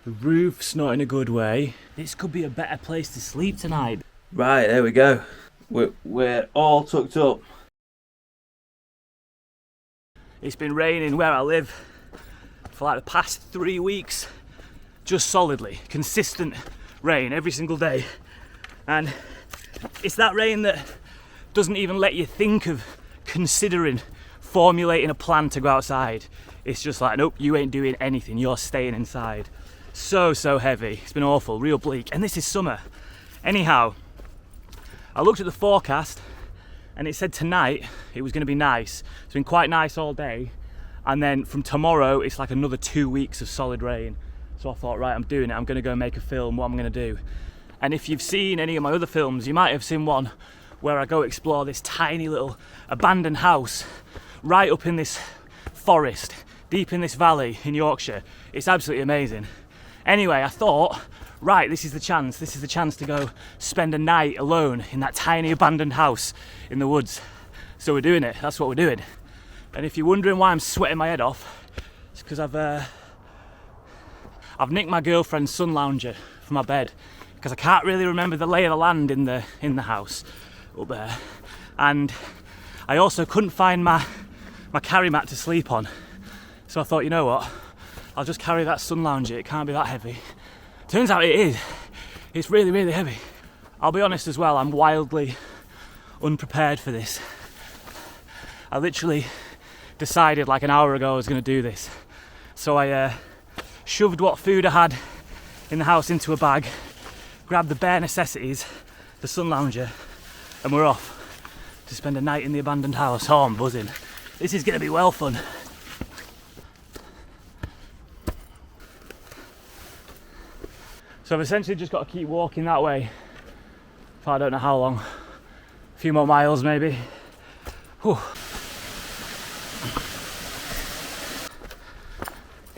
The roof's not in a good way. This could be a better place to sleep tonight. Right, there we go. We're all tucked up. It's been raining where I live for like the past 3 weeks. Just solidly, consistent rain every single day. And it's that rain that doesn't even let you think of considering formulating a plan to go outside. It's just like, nope, you ain't doing anything, you're staying inside. So heavy, it's been awful, real bleak, and this is summer. Anyhow, I looked at the forecast and it said tonight it was going to be nice. It's been quite nice all day, and then from tomorrow it's like another 2 weeks of solid rain. So I thought, right, I'm doing it, I'm going to go make a film, what I'm going to do. And if you've seen any of my other films, you might have seen one where I go explore this tiny little abandoned house right up in this forest, deep in this valley in Yorkshire. It's absolutely amazing. Anyway, I thought, right, this is the chance to go spend a night alone in that tiny abandoned house in the woods. So we're doing it, that's what we're doing. And if you're wondering why I'm sweating my head off, it's because I've nicked my girlfriend's sun lounger for my bed, because I can't really remember the lay of the land in the house up there. And I also couldn't find my carry mat to sleep on. So I thought, you know what, I'll just carry that sun lounger, it can't be that heavy. Turns out it is. It's really heavy. I'll be honest as well, I'm wildly unprepared for this. I literally decided like an hour ago I was going to do this. So I shoved what food I had in the house into a bag, grabbed the bare necessities, the sun lounger, and we're off to spend a night in the abandoned house. Oh, I'm buzzing. This is going to be well fun. So I've essentially just got to keep walking that way for I don't know how long. A few more miles maybe. Whew.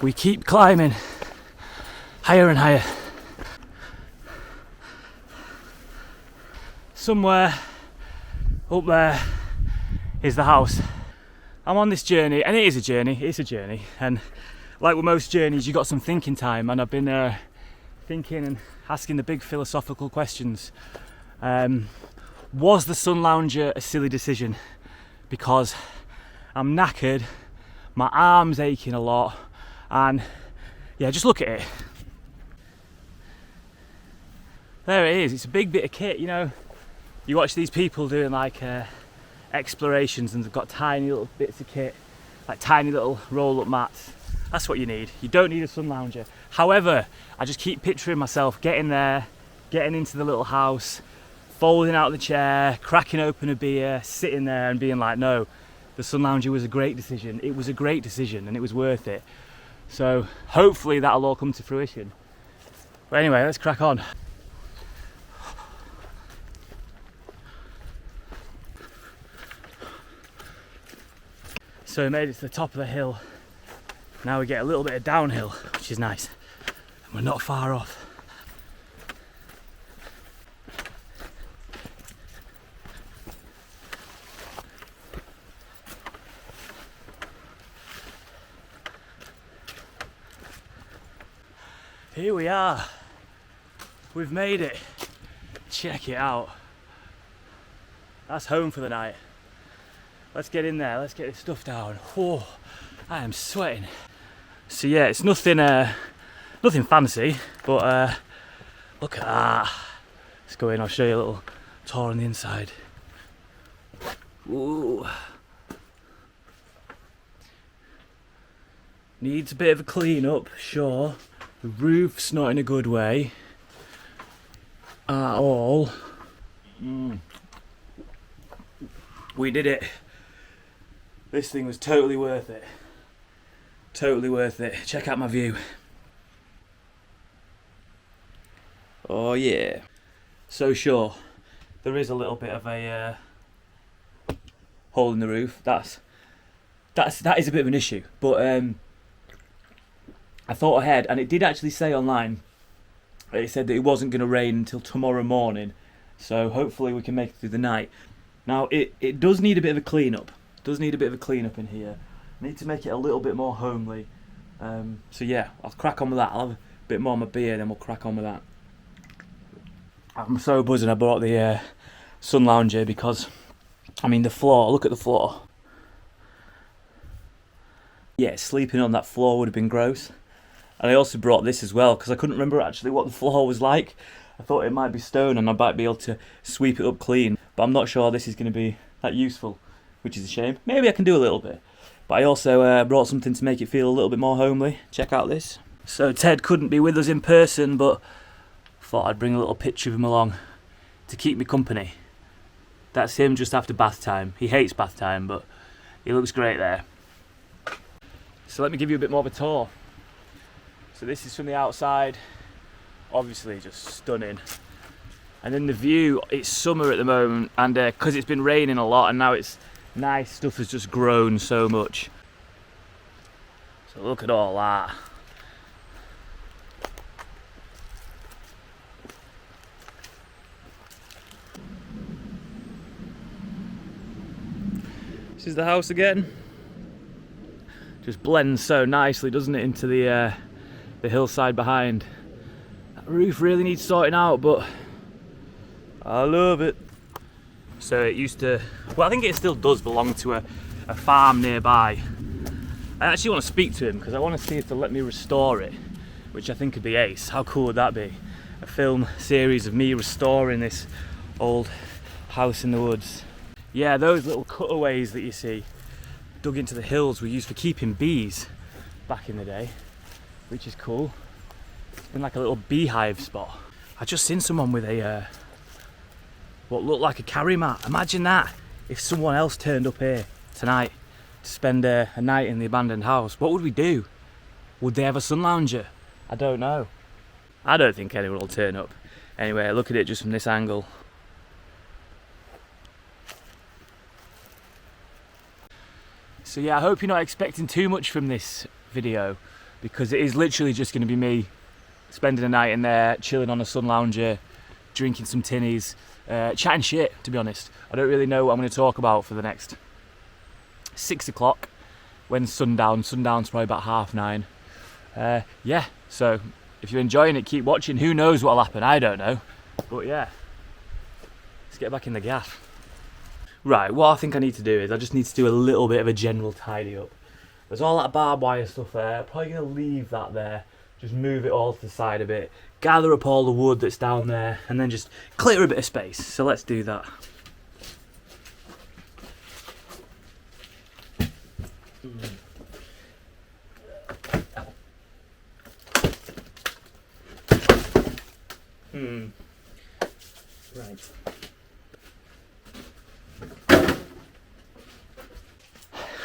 We keep climbing higher and higher. Somewhere up there is the house. I'm on this journey, and it's a journey, and like with most journeys, you've got some thinking time, and I've been thinking and asking the big philosophical questions. Was the sun lounger a silly decision? Because I'm knackered, my arm's aching a lot, and yeah, just look at it. There it is, it's a big bit of kit, you know. You watch these people doing like explorations and they've got tiny little bits of kit, like tiny little roll-up mats. That's what you need. You don't need a sun lounger. However, I just keep picturing myself getting there, getting into the little house, folding out the chair, cracking open a beer, sitting there and being like, no, the sun lounger was a great decision. It was a great decision and it was worth it. So hopefully that'll all come to fruition. But anyway, let's crack on. So we made it to the top of the hill. Now we get a little bit of downhill, which is nice. And we're not far off. Here we are. We've made it. Check it out. That's home for the night. Let's get in there, let's get this stuff down. Whoa, I am sweating. So yeah, it's nothing fancy, but look at that. Let's go in, I'll show you a little tour on the inside. Ooh. Needs a bit of a clean up, sure. The roof's not in a good way at all. We did it. This thing was totally worth it. Totally worth it. Check out my view. Oh yeah. So sure, there is a little bit of a hole in the roof. That is a bit of an issue. But I thought ahead, and it did actually say online, it said that it wasn't going to rain until tomorrow morning. So hopefully we can make it through the night. Now it does need a bit of a clean up. Does need a bit of a clean up in here. I need to make it a little bit more homely. So yeah, I'll crack on with that. I'll have bit more on my beer, then we'll crack on with that. I'm so buzzing I bought the sun lounger because, I mean, the floor, look at the floor. Yeah, sleeping on that floor would have been gross. And I also brought this as well because I couldn't remember actually what the floor was like. I thought it might be stone and I might be able to sweep it up clean, but I'm not sure this is going to be that useful, which is a shame. Maybe I can do a little bit. But I also brought something to make it feel a little bit more homely. Check out this. So Ted couldn't be with us in person, but thought I'd bring a little picture of him along to keep me company. That's him just after bath time. He hates bath time, but he looks great there. So let me give you a bit more of a tour. So this is from the outside, obviously just stunning. And then the view, it's summer at the moment, and because it's been raining a lot and now it's nice, stuff has just grown so much. So look at all that. This is the house again. Just blends so nicely, doesn't it, into the hillside behind. That roof really needs sorting out, but I love it. So it used to, well, I think it still does belong to a farm nearby. I actually want to speak to him because I want to see if they'll let me restore it, which I think would be ace. How cool would that be? A film series of me restoring this old house in the woods. Yeah, those little cutaways that you see dug into the hills were used for keeping bees back in the day, which is cool. It's been like a little beehive spot. I just seen someone with a what looked like a carry mat. Imagine that if someone else turned up here tonight to spend a night in the abandoned house. What would we do? Would they have a sun lounger? I don't know. I don't think anyone will turn up. Anyway, look at it just from this angle. So yeah, I hope you're not expecting too much from this video, because it is literally just going to be me spending a night in there, chilling on a sun lounger, drinking some tinnies, chatting shit, to be honest. I don't really know what I'm going to talk about for the next 6 o'clock when sundown's probably about 9:30. Yeah, so if you're enjoying it, keep watching. Who knows what'll happen, I don't know. But yeah, let's get back in the gaff. Right, what I think I need to do is I just need to do a little bit of a general tidy up. There's all that barbed wire stuff there. Probably going to leave that there. Just move it all to the side a bit. Gather up all the wood that's down there and then just clear a bit of space. So let's do that. Right.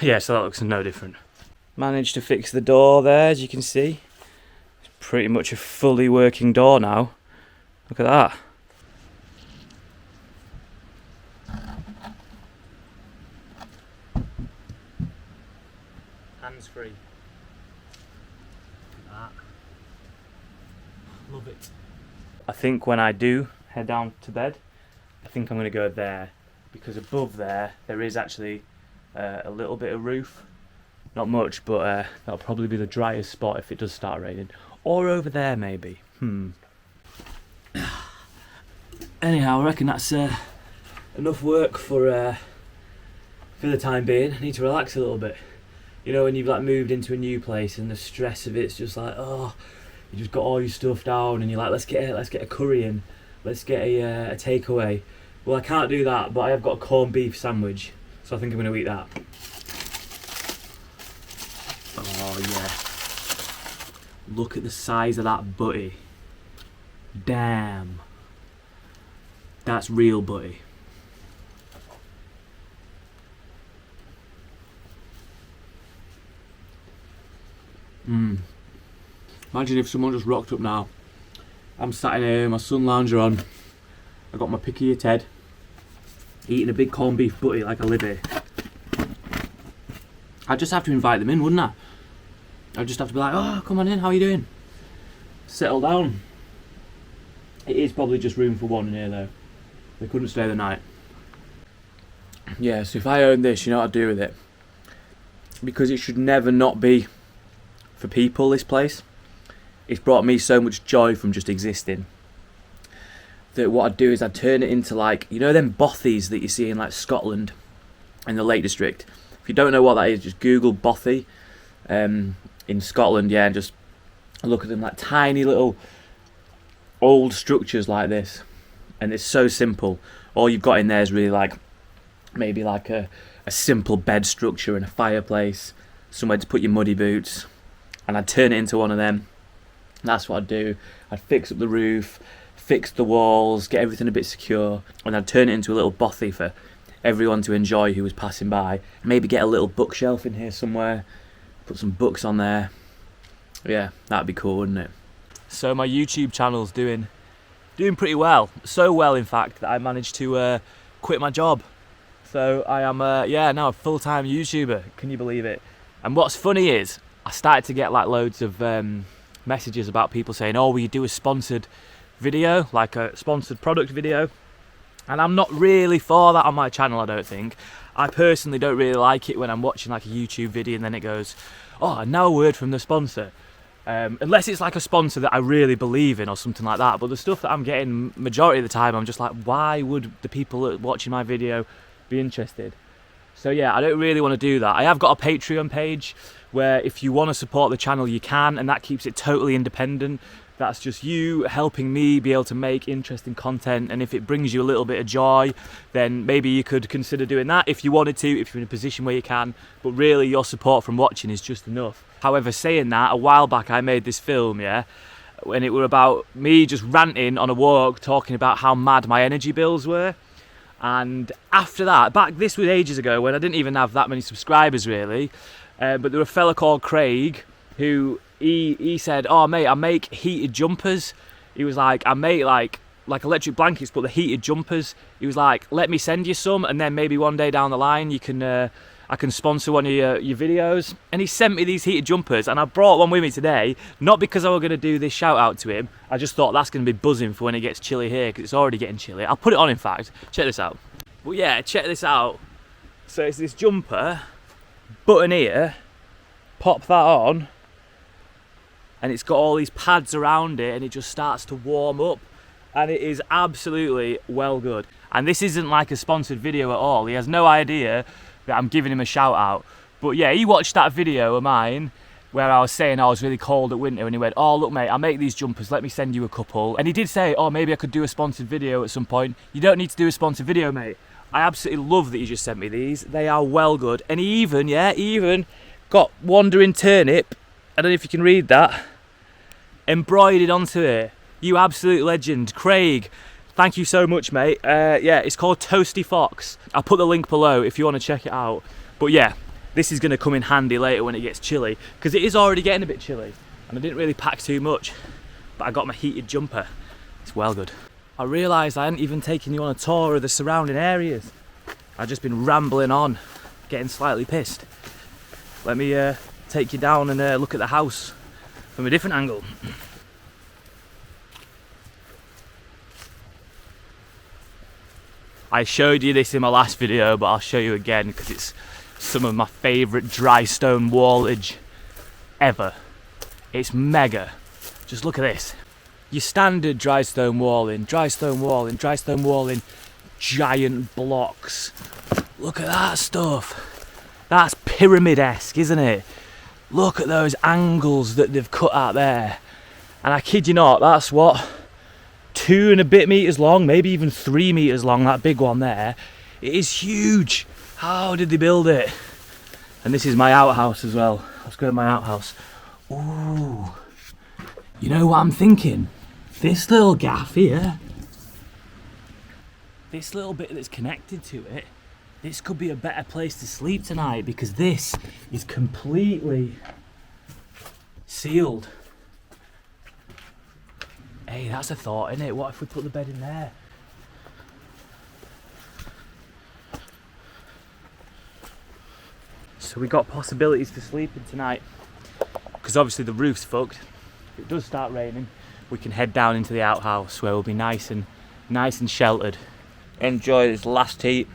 Yeah, so that looks no different. Managed to fix the door there, as you can see. It's pretty much a fully working door now. Look at that. Hands free. Look at that. Love it. I think when I do head down to bed, I think I'm going to go there, because above there is actually a little bit of roof. Not much, but that'll probably be the driest spot if it does start raining. Or over there maybe. Anyhow, I reckon that's enough work for the time being. I need to relax a little bit. You know, when you've like moved into a new place and the stress of it's just like, oh, you just got all your stuff down and you're like, let's get a curry in, let's get a takeaway. Well, I can't do that, but I have got a corned beef sandwich, so I think I'm going to eat that. Oh yeah. Look at the size of that butty. Damn. That's real butty. Imagine if someone just rocked up now. I'm sat in here, my sun lounger on. I got my picky of Ted, eating a big corned beef butty like I live here. I'd just have to invite them in, wouldn't I? I'd just have to be like, oh, come on in, how are you doing? Settle down. It is probably just room for one in here though. They couldn't stay the night. Yeah, so if I own this, you know what I'd do with it? Because it should never not be for people, this place. it's brought me so much joy from just existing, that what I'd do is I'd turn it into, like, you know them Bothys that you see in like Scotland in the Lake District. If you don't know what that is, just Google Bothy in Scotland, yeah, and just look at them, like tiny little old structures like this. And it's so simple. All you've got in there is really like maybe like a simple bed structure and a fireplace, somewhere to put your muddy boots, and I'd turn it into one of them. That's what I'd do. I'd fix up the roof, fix the walls, get everything a bit secure, and I'd turn it into a little bothy for everyone to enjoy who was passing by. Maybe get a little bookshelf in here somewhere, put some books on there. Yeah, that'd be cool, wouldn't it? So my YouTube channel's doing pretty well. So well, in fact, that I managed to quit my job. So I am, now a full-time YouTuber. Can you believe it? And what's funny is, I started to get like loads of messages about people saying, oh, will you do a sponsored video, like a sponsored product video? And I'm not really for that on my channel, I don't think. I personally don't really like it when I'm watching like a YouTube video and then it goes, oh, and now a word from the sponsor. Unless it's like a sponsor that I really believe in or something like that. But the stuff that I'm getting majority of the time, I'm just like, why would the people watching my video be interested? So yeah, I don't really want to do that. I have got a Patreon page where if you want to support the channel you can, and that keeps it totally independent. That's just you helping me be able to make interesting content, and if it brings you a little bit of joy, then maybe you could consider doing that if you wanted to, if you're in a position where you can. But really, your support from watching is just enough. However, saying that, a while back I made this film, yeah, when it were about me just ranting on a walk, talking about how mad my energy bills were. And after that, this was ages ago when I didn't even have that many subscribers really, but there was a fella called Craig who he said, oh mate, I make heated jumpers. He was like, I make like electric blankets but the heated jumpers. He was like, let me send you some, and then maybe one day down the line you can I can sponsor one of your videos. And he sent me these heated jumpers, and I brought one with me today, not because I was going to do this shout out to him. I just thought that's going to be buzzing for when it gets chilly here, because it's already getting chilly. I'll put it on, in fact. Check this out. But yeah, check this out. So it's this jumper, button here, pop that on, and it's got all these pads around it, and it just starts to warm up, and it is absolutely well good. And this isn't like a sponsored video at all. He has no idea that I'm giving him a shout out. But yeah, he watched that video of mine where I was saying I was really cold at winter, and he went, oh look mate, I make these jumpers, let me send you a couple. And he did say, oh maybe I could do a sponsored video at some point. You don't need to do a sponsored video, mate. I absolutely love that you just sent me these. They are well good. And he even got Wandering Turnip, I don't know if you can read that, embroidered onto it. You absolute legend, Craig. Thank you so much, mate. Yeah, it's called Toasty Fox. I'll put the link below if you want to check it out. But yeah, this is going to come in handy later when it gets chilly, because it is already getting a bit chilly, and I didn't really pack too much, but I got my heated jumper. It's well good. I realised I hadn't even taken you on a tour of the surrounding areas. I've just been rambling on, getting slightly pissed. Let me take you down and look at the house from a different angle. I showed you this in my last video, but I'll show you again because it's some of my favourite dry stone wallage ever. It's mega. Just look at this. Your standard dry stone walling, giant blocks. Look at that stuff. That's pyramid-esque, isn't it? Look at those angles that they've cut out there. And I kid you not, that's what, 2 and a bit meters long, maybe even 3 meters long, that big one there. It is huge. How did they build it? And this is my outhouse as well. Let's go to my outhouse. Ooh. You know what I'm thinking? This little gaff here, this little bit that's connected to it, this could be a better place to sleep tonight, because this is completely sealed. Hey, that's a thought, isn't it? What if we put the bed in there? So we got possibilities for sleeping tonight, because obviously the roof's fucked. If it does start raining, we can head down into the outhouse where we'll be nice and sheltered. Enjoy this last heat.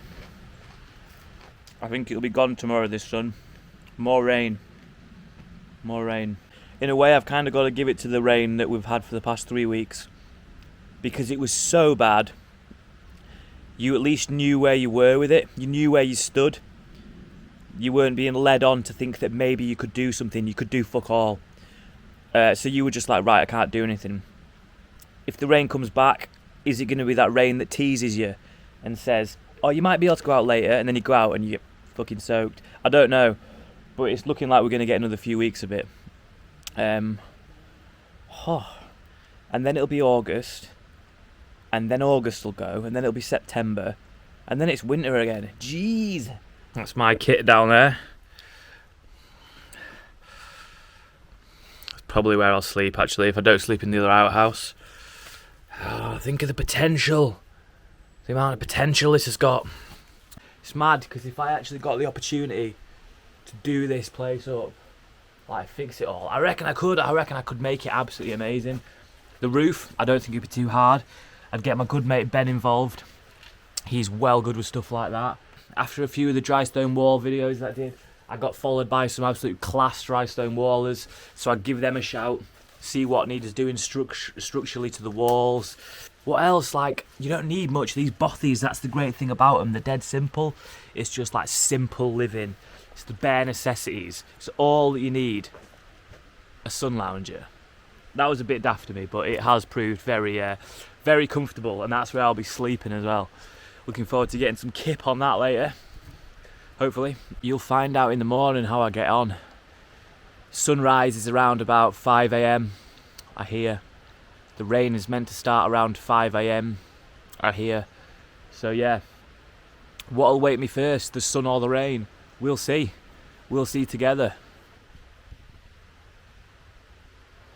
I think it'll be gone tomorrow, this sun. More rain. in a way, I've kind of got to give it to the rain that we've had for the past 3 weeks, because it was so bad. You at least knew where you were with it. You knew where you stood. You weren't being led on to think that maybe you could do something. You could do fuck all. So you were just like, right, I can't do anything. If the rain comes back, is it going to be that rain that teases you and says, oh, you might be able to go out later, and then you go out and you get fucking soaked? I don't know, but it's looking like we're going to get another few weeks of it. And then it'll be August, and then August will go, and then it'll be September, and then it's winter again. Jeez. That's my kit down there. That's probably where I'll sleep, actually, if I don't sleep in the other outhouse. Oh, think of the potential. The amount of potential this has got. It's mad, because if I actually got the opportunity to do this place up, like fix it all, I reckon I could make it absolutely amazing. The roof, I don't think it'd be too hard. I'd get my good mate Ben involved. He's well good with stuff like that. After a few of the dry stone wall videos that I did, I got followed by some absolute class dry stone wallers, so I'd give them a shout, see what needs doing structurally to the walls. What else? Like, you don't need much. These Bothys, that's the great thing about them. They're dead simple. It's just like simple living. It's the bare necessities. It's all that you need. A sun lounger. That was a bit daft of me, but it has proved very, very comfortable, and that's where I'll be sleeping as well. Looking forward to getting some kip on that later. Hopefully. You'll find out in the morning how I get on. Sunrise is around about 5 a.m, I hear. The rain is meant to start around 5 a.m, I hear. So yeah, what'll wake me first, the sun or the rain? We'll see. We'll see together.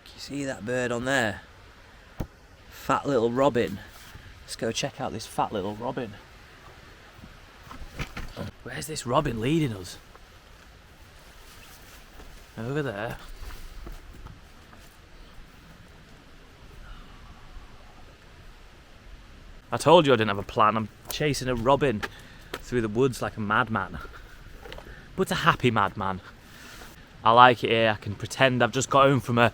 Can you see that bird on there? Fat little robin. Let's go check out this fat little robin. Where's this robin leading us? Over there. I told you I didn't have a plan. I'm chasing a robin through the woods like a madman. But a happy madman. I like it here. I can pretend I've just got home from a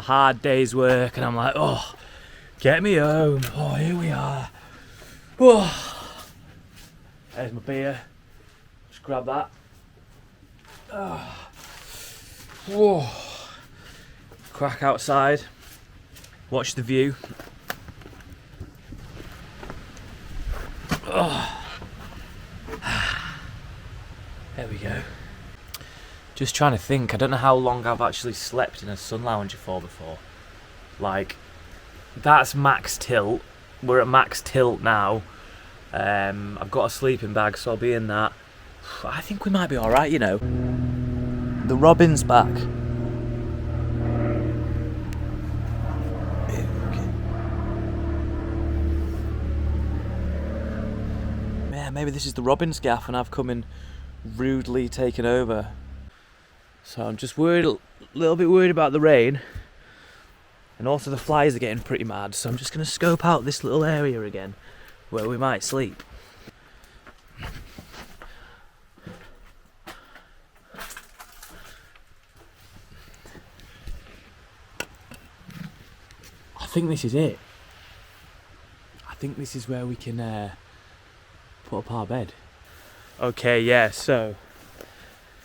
hard day's work, and I'm like, oh, get me home. Oh, here we are. Oh. There's my beer. Just grab that. Oh. Whoa. Crack outside. Watch the view. Oh. There we go. Just trying to think. I don't know how long I've actually slept in a sun lounger for before. Like, that's max tilt. We're at max tilt now. I've got a sleeping bag, so I'll be in that. I think we might be alright, you know. The robin's back. Yeah, maybe this is the robin's gaff and I've come in rudely taken over. So I'm just worried, a little bit worried about the rain. And also the flies are getting pretty mad, so I'm just going to scope out this little area again where we might sleep. I think this is it. I think this is where we can put up our bed. Okay, yeah, so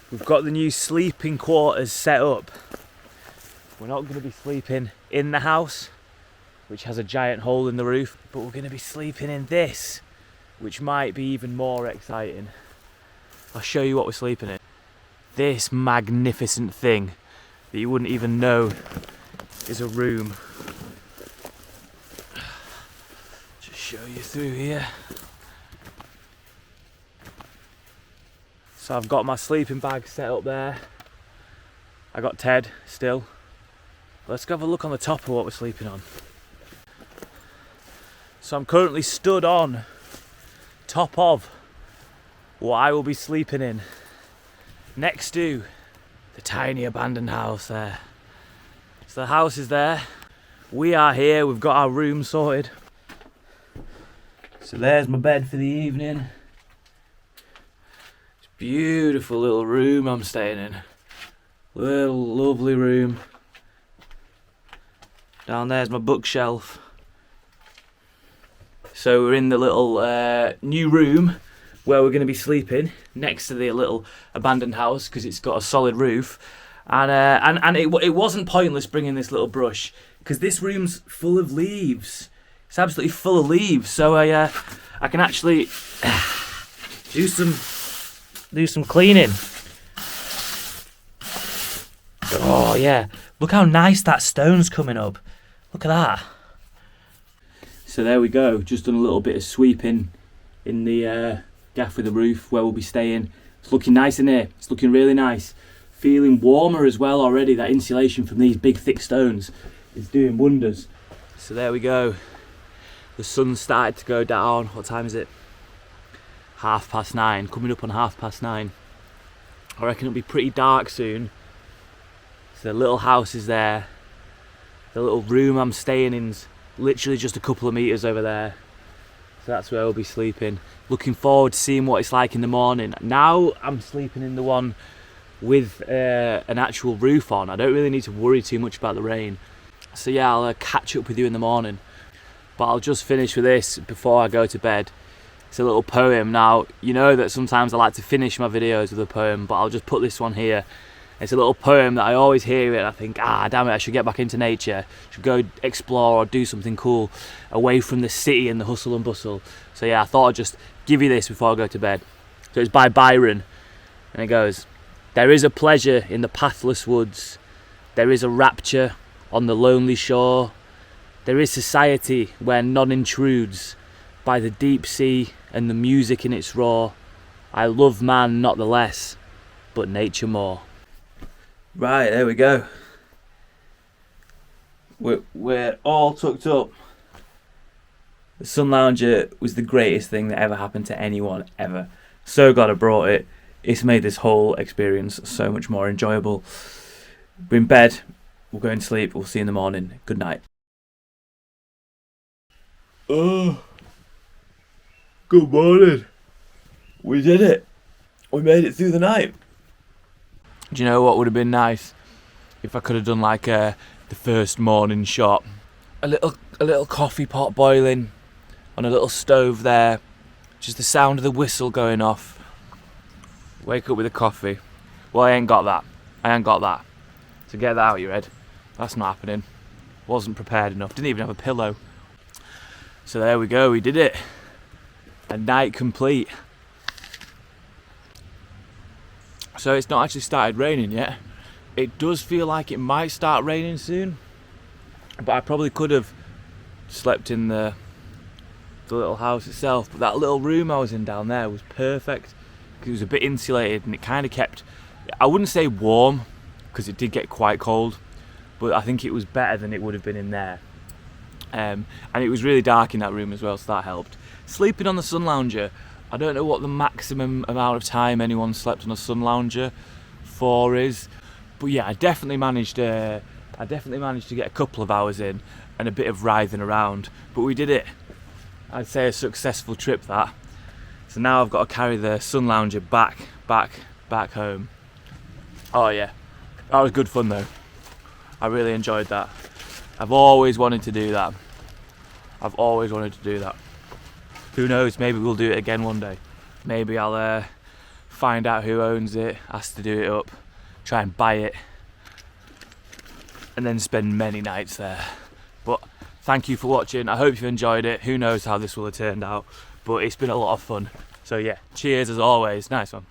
we've got the new sleeping quarters set up. We're not going to be sleeping in the house, which has a giant hole in the roof, but we're going to be sleeping in this, which might be even more exciting. I'll show you what we're sleeping in. This magnificent thing that you wouldn't even know is a room. Just show you through here. So I've got my sleeping bag set up there. I got Ted still. Let's go have a look on the top of what we're sleeping on. So I'm currently stood on top of what I will be sleeping in, next to the tiny abandoned house there. So the house is there. We are here. We've got our room sorted. So there's my bed for the evening. Beautiful little room I'm staying in. Little lovely room. Down there's my bookshelf. So we're in the little new room where we're going to be sleeping next to the little abandoned house because it's got a solid roof. And it wasn't pointless bringing this little brush because this room's full of leaves. It's absolutely full of leaves. So I can actually do some cleaning. Oh yeah, look how nice that stone's coming up. Look at that. So there we go, just done a little bit of sweeping in the gaff with the roof where we'll be staying. It's looking nice in here, it's looking really nice. Feeling warmer as well already, that insulation from these big thick stones is doing wonders. So there we go, the sun's started to go down. What time is it? 9:30, coming up on 9:30. I reckon it'll be pretty dark soon. So the little house is there. The little room I'm staying in's literally just a couple of metres over there. So that's where we'll be sleeping. Looking forward to seeing what it's like in the morning. Now I'm sleeping in the one with an actual roof on. I don't really need to worry too much about the rain. So yeah, I'll catch up with you in the morning. But I'll just finish with this before I go to bed. It's a little poem. Now, you know that sometimes I like to finish my videos with a poem, but I'll just put this one here. It's a little poem that I always hear it and I think, damn it, I should get back into nature. Should go explore or do something cool away from the city and the hustle and bustle. So yeah, I thought I'd just give you this before I go to bed. So it's by Byron, and it goes, "There is a pleasure in the pathless woods. There is a rapture on the lonely shore. There is society where none intrudes. By the deep sea and the music in its roar, I love man not the less, but nature more." Right, there we go. We're all tucked up. The sun lounger was the greatest thing that ever happened to anyone ever. So glad I brought it. It's made this whole experience so much more enjoyable. We're in bed. We'll go and sleep. We'll see you in the morning. Good night. Oh, good morning. We did it. We made it through the night. Do you know what would have been nice? If I could have done like the first morning shot. A little coffee pot boiling on a little stove there. Just the sound of the whistle going off. Wake up with a coffee. Well, I ain't got that. So get that out of your head. That's not happening. Wasn't prepared enough. Didn't even have a pillow. So there we go, we did it. A night complete. So it's not actually started raining yet. It does feel like it might start raining soon, but I probably could have slept in the little house itself. But that little room I was in down there was perfect because it was a bit insulated and it kind of kept, I wouldn't say warm because it did get quite cold, but I think it was better than it would have been in there. And it was really dark in that room as well, so that helped. Sleeping on the sun lounger, I don't know what the maximum amount of time anyone slept on a sun lounger for is, but yeah, I definitely managed to get a couple of hours in and a bit of writhing around. But we did it. I'd say a successful trip that. So now I've got to carry the sun lounger back home. Oh yeah, that was good fun though. I really enjoyed that. I've always wanted to do that. Who knows, maybe we'll do it again one day. Maybe I'll find out who owns it, ask to do it up, try and buy it, and then spend many nights there. But thank you for watching. I hope you've enjoyed it. Who knows how this will have turned out, but it's been a lot of fun. So yeah, cheers as always. Nice one.